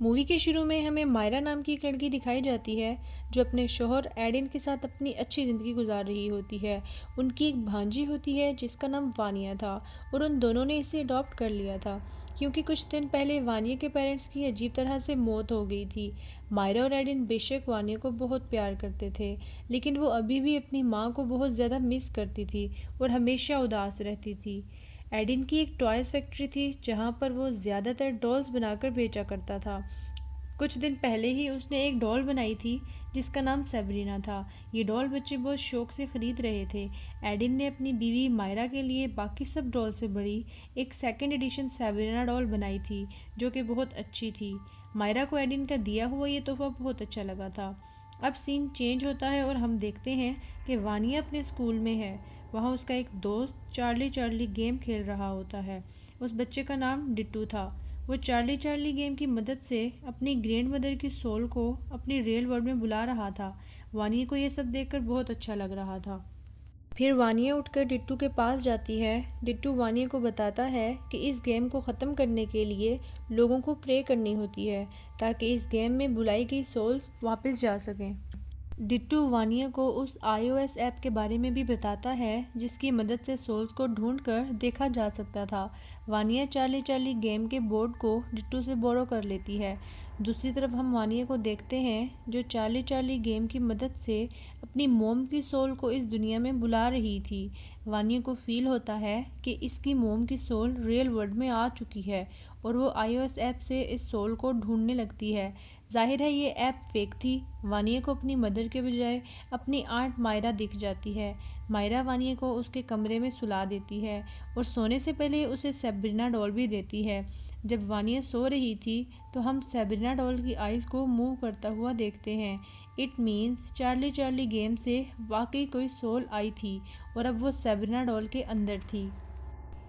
Movie के शुरू में हमें मायरा नाम की एक लड़की दिखाई जाती है जो अपने शोहर एडिन के साथ अपनी अच्छी ज़िंदगी गुजार रही होती है। उनकी एक भांजी होती है जिसका नाम वानिया था और उन दोनों ने इसे अडॉप्ट कर लिया था क्योंकि कुछ दिन पहले वानिया के पेरेंट्स की अजीब तरह से मौत हो गई थी। मायरा और एडिन बेशक वानिया को बहुत प्यार करते थे, लेकिन वो अभी भी अपनी माँ को बहुत ज़्यादा मिस करती थी और हमेशा उदास रहती थी। एडिन की एक टॉयज़ फैक्ट्री थी जहाँ पर वो ज़्यादातर डॉल्स बनाकर बेचा करता था। कुछ दिन पहले ही उसने एक डॉल बनाई थी जिसका नाम सेबरीना था। ये डॉल बच्चे बहुत शौक से ख़रीद रहे थे। एडिन ने अपनी बीवी मायरा के लिए बाकी सब डॉल से बड़ी एक सेकंड एडिशन सेबरीना डॉल बनाई थी जो कि बहुत अच्छी थी। मायरा को एडिन का दिया हुआ ये तोहफा बहुत अच्छा लगा था। अब सीन चेंज होता है और हम देखते हैं कि वानिया अपने स्कूल में है। वहाँ उसका एक दोस्त चार्ली चार्ली गेम खेल रहा होता है। उस बच्चे का नाम डिट्टू था। वो चार्ली चार्ली गेम की मदद से अपनी ग्रैंड मदर की सोल को अपनी रियल वर्ल्ड में बुला रहा था। वानिया को यह सब देखकर बहुत अच्छा लग रहा था। फिर वानिया उठकर डिट्टू के पास जाती है। डिट्टू वानिया को बताता है कि इस गेम को ख़त्म करने के लिए लोगों को प्रे करनी होती है ताकि इस गेम में बुलाई गई सोल्स वापस जा सकें। डिट्टू वानिया को उस iOS ऐप के बारे में भी बताता है जिसकी मदद से सोल्स को ढूंढकर देखा जा सकता था। वानिया चार्ली चार्ली गेम के बोर्ड को डिट्टू से बोरो कर लेती है। दूसरी तरफ हम वानिया को देखते हैं जो चार्ली चार्ली गेम की मदद से अपनी मोम की सोल को इस दुनिया में बुला रही थी। वानिया को फील होता है कि इसकी मोम की सोल रियल वर्ल्ड में आ चुकी है और वो iOS ऐप से इस सोल को ढूंढने लगती है। जाहिर है ये ऐप फेक थी। वानिया को अपनी मदर के बजाय अपनी आंट मायरा दिख जाती है। मायरा वानिया को उसके कमरे में सुला देती है और सोने से पहले उसे सेबरीना डॉल भी देती है। जब वानिया सो रही थी तो हम सेबरीना डॉल की आइज़ को मूव करता हुआ देखते हैं। It means Charlie Charlie game से वाकई कोई सोल आई थी और अब वो सेबरीना डॉल के अंदर थी।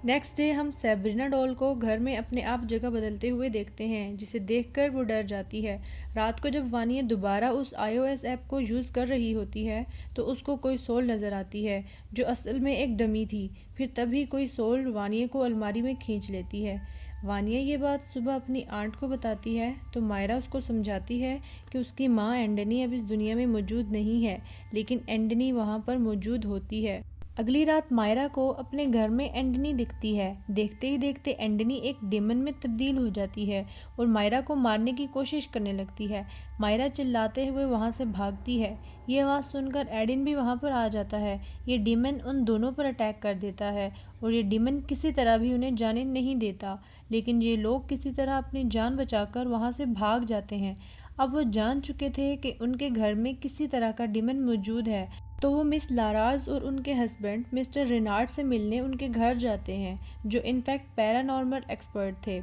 नेक्स्ट डे हम सेबरीना डॉल को घर में अपने आप जगह बदलते हुए देखते हैं जिसे देखकर वो डर जाती है। रात को जब वानिया दोबारा उस iOS ऐप को यूज़ कर रही होती है तो उसको कोई सोल नज़र आती है जो असल में एक डमी थी। फिर तभी कोई सोल वानिया को अलमारी में खींच लेती है। वानिया ये बात सुबह अपनी आंट को बताती है तो मायरा उसको समझाती है कि उसकी माँ एंडनी अब इस दुनिया में मौजूद नहीं है, लेकिन एंडनी वहाँ पर मौजूद होती है। अगली रात मायरा को अपने घर में एंडनी दिखती है। देखते ही देखते एंडनी एक डेमन में तब्दील हो जाती है और मायरा को मारने की कोशिश करने लगती है। मायरा चिल्लाते हुए वहाँ से भागती है। ये आवाज़ सुनकर एडिन भी वहाँ पर आ जाता है। ये डेमन उन दोनों पर अटैक कर देता है और ये डेमन किसी तरह भी उन्हें जाने नहीं देता, लेकिन ये लोग किसी तरह अपनी जान बचाकर वहाँ से भाग जाते हैं। अब वो जान चुके थे कि उनके घर में किसी तरह का डेमन मौजूद है, तो वो मिस लाराज और उनके हस्बैंड मिस्टर रेनार्ड से मिलने उनके घर जाते हैं जो इनफैक्ट पैरानॉर्मल एक्सपर्ट थे।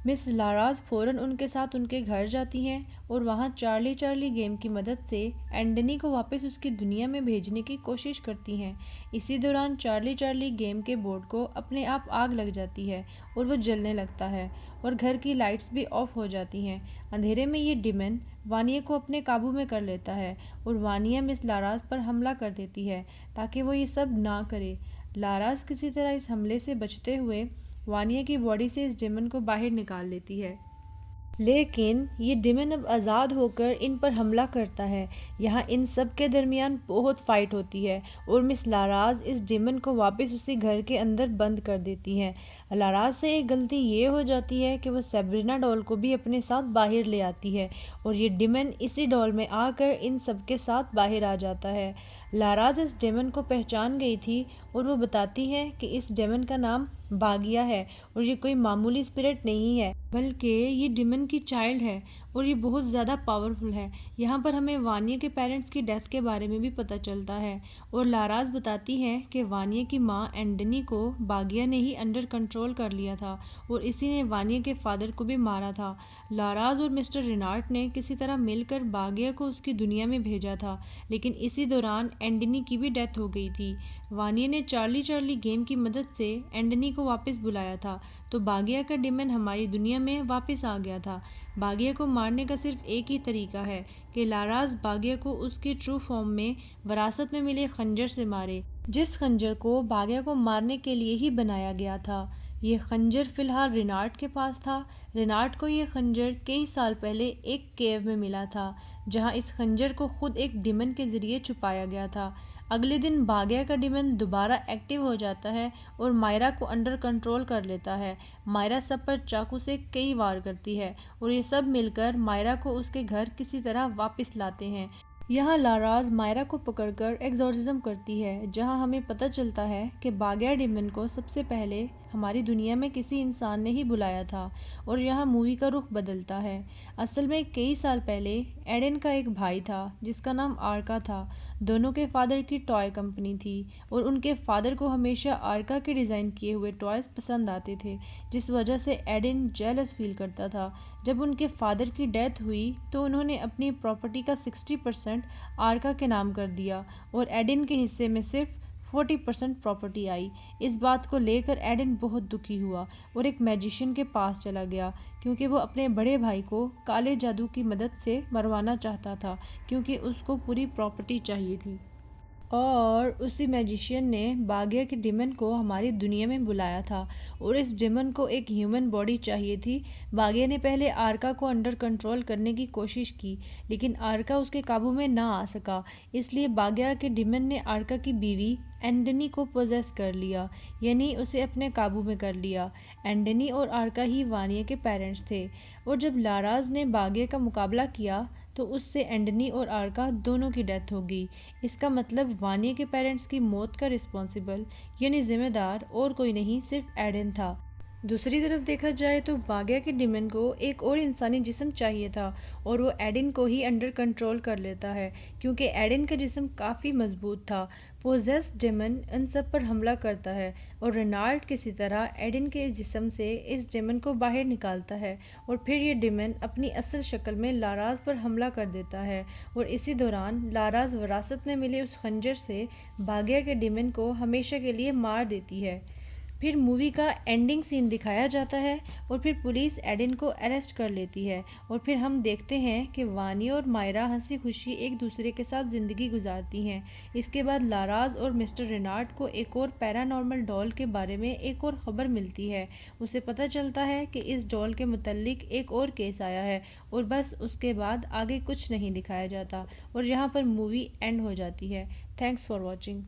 मिस लाराज फ़ौरन उनके साथ उनके घर जाती हैं और वहाँ चार्ली चार्ली गेम की मदद से एंडनी को वापस उसकी दुनिया में भेजने की कोशिश करती हैं। इसी दौरान चार्ली चार्ली गेम के बोर्ड को अपने आप आग लग जाती है और वो जलने लगता है और घर की लाइट्स भी ऑफ हो जाती हैं। अंधेरे में ये डेमन वानिया को अपने काबू में कर लेता है और वानिया मिस लाराज पर हमला कर देती है ताकि वो ये सब ना करे। लाराज किसी तरह इस हमले से बचते हुए वानिया की बॉडी से इस डेमन को बाहर निकाल लेती है, लेकिन ये डेमन अब आज़ाद होकर इन पर हमला करता है। यहाँ इन सब के दरमियान बहुत फाइट होती है और मिस लाराज इस डेमन को वापस उसी घर के अंदर बंद कर देती है। लाराज से एक गलती ये हो जाती है कि वो सेबरीना डॉल को भी अपने साथ बाहर ले आती है और ये डेमन इसी डॉल में आकर इन सब के साथ बाहर आ जाता है। लाराज इस डेमन को पहचान गई थी और वो बताती है कि इस डेमन का नाम बागिया है और ये कोई मामूली स्पिरिट नहीं है, बल्कि ये डेमन की चाइल्ड है और ये बहुत ज़्यादा पावरफुल है। यहाँ पर हमें वानिया के पेरेंट्स की डेथ के बारे में भी पता चलता है और लाराज बताती हैं कि वानिया की माँ एंडनी को बागिया ने ही अंडर कंट्रोल कर लिया था और इसी ने वानिया के फादर को भी मारा था। लाराज और मिस्टर रेनार्ड ने किसी तरह मिलकर बागिया को उसकी दुनिया में भेजा था, लेकिन इसी दौरान एंडनी की भी डेथ हो गई थी। वानिया ने चार्ली चार्ली गेम की मदद से एंडनी को वापस बुलाया था तो बागिया का डेमन हमारी दुनिया में वापस आ गया था। बागिया को मारने का सिर्फ एक ही तरीका है कि लाराज बागिया को उसकी ट्रू फॉर्म में विरासत में मिले खंजर से मारे, जिस खंजर को बागिया को मारने के लिए ही बनाया गया था। ये खंजर फिलहाल रिनार्ड के पास था। रिनार्ड को ये खंजर कई साल पहले एक केव में मिला था, जहाँ इस खंजर को खुद एक डिमन के ज़रिए छुपाया गया था। अगले दिन बागिया का डिमन दोबारा एक्टिव हो जाता है और मायरा को अंडर कंट्रोल कर लेता है। मायरा सब पर चाकू से कई वार करती है और ये सब मिलकर मायरा को उसके घर किसी तरह वापस लाते हैं। यहाँ लाराज मायरा को पकड़कर एग्जॉर्सिज्म करती है, जहाँ हमें पता चलता है कि बागिया डिमन को सबसे पहले हमारी दुनिया में किसी इंसान ने ही बुलाया था। और यहाँ मूवी का रुख बदलता है। असल में कई साल पहले एडन का एक भाई था जिसका नाम आर्का था। दोनों के फादर की टॉय कंपनी थी और उनके फादर को हमेशा आर्का के डिज़ाइन किए हुए टॉयज़ पसंद आते थे, जिस वजह से एडन जेलस फील करता था। जब उनके फादर की डेथ हुई तो उन्होंने अपनी प्रॉपर्टी का 60% आर्का के नाम कर दिया और एडन के हिस्से में सिर्फ 40% प्रॉपर्टी आई। इस बात को लेकर एडन बहुत दुखी हुआ और एक मैजिशियन के पास चला गया, क्योंकि वो अपने बड़े भाई को काले जादू की मदद से मरवाना चाहता था, क्योंकि उसको पूरी प्रॉपर्टी चाहिए थी। और उसी मैजिशियन ने बागिया के डिमन को हमारी दुनिया में बुलाया था और इस डिमन को एक ह्यूमन बॉडी चाहिए थी। बागिया ने पहले आर्का को अंडर कंट्रोल करने की कोशिश की, लेकिन आर्का उसके काबू में ना आ सका। इसलिए बागिया के डिमन ने आर्का की बीवी एंडनी को पोजेस कर लिया, यानी उसे अपने काबू में कर लिया। एंडनी और आर्का ही वानिया के पेरेंट्स थे और जब लाराज ने बागिया का मुकाबला किया तो उससे एंडनी और आर्का दोनों की डेथ हो गई। इसका मतलब वानिया के पेरेंट्स की मौत का रिस्पॉन्सिबल यानी जिम्मेदार और कोई नहीं, सिर्फ एडन था। दूसरी तरफ देखा जाए तो बागिया के डिमन को एक और इंसानी जिस्म चाहिए था और वो एडन को ही अंडर कंट्रोल कर लेता है, क्योंकि एडन का जिस्म काफ़ी मजबूत था। पोजेस डिमन इन सब पर हमला करता है और रेनाल्ड किसी तरह एडन के जिस्म से इस डिमन को बाहर निकालता है और फिर ये डिमन अपनी असल शक्ल में लाराज पर हमला कर देता है। और इसी दौरान लाराज विरासत में मिले उस खंजर से बागिया के डिमन को हमेशा के लिए मार देती है। फिर मूवी का एंडिंग सीन दिखाया जाता है और फिर पुलिस एडन को अरेस्ट कर लेती है और फिर हम देखते हैं कि वानी और मायरा हंसी खुशी एक दूसरे के साथ ज़िंदगी गुजारती हैं। इसके बाद लाराज और मिस्टर रेनार्ड को एक और पैरानॉर्मल डॉल के बारे में एक और ख़बर मिलती है। उसे पता चलता है कि इस डॉल के मुतल्लिक एक और केस आया है और बस उसके बाद आगे कुछ नहीं दिखाया जाता और यहाँ पर मूवी एंड हो जाती है। Thanks for watching.